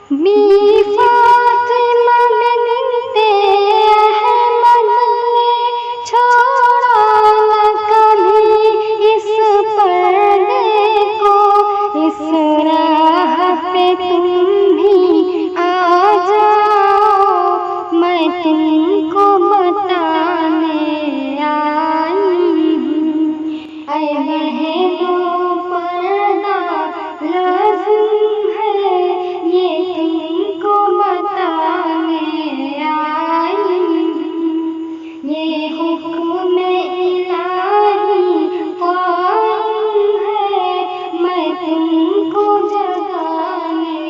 B Fatima बिनते Ahmad ने छोड़ा न कभी इस पर्दे को। इस राह पे तुम भी आ जाओ, मैं तुमको बताने आई हूँ। ऐ बहनों पर्दा लाज़िम है, ये तुमको बताने आई हूँ। ये हुक्म इलाही कायम है, मैं तुमको जगाने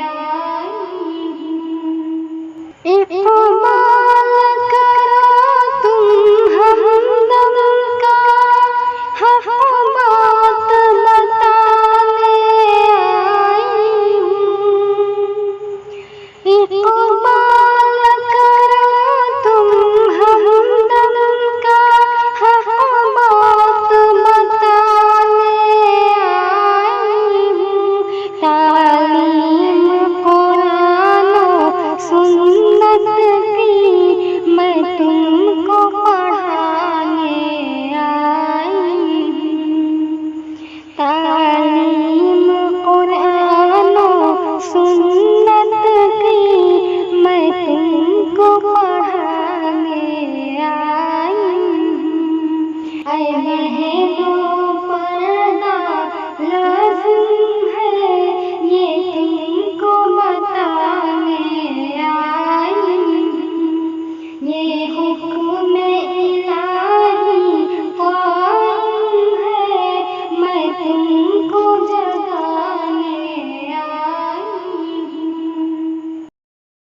आई हूँ। इक़बाल करो तुम हमदम का, हक़ बात बताने आई हूँ। इक़बाल करो तुम हमदम का, हक़ बात बताने आई हूँ। तालीम कुरान व सुन्नत की मैं तुमको पढ़ाने आई हूँ। तालीम कुरान व सुन्नत की मैं तुमको पढ़ाने आई हूँ। ऐ बहनों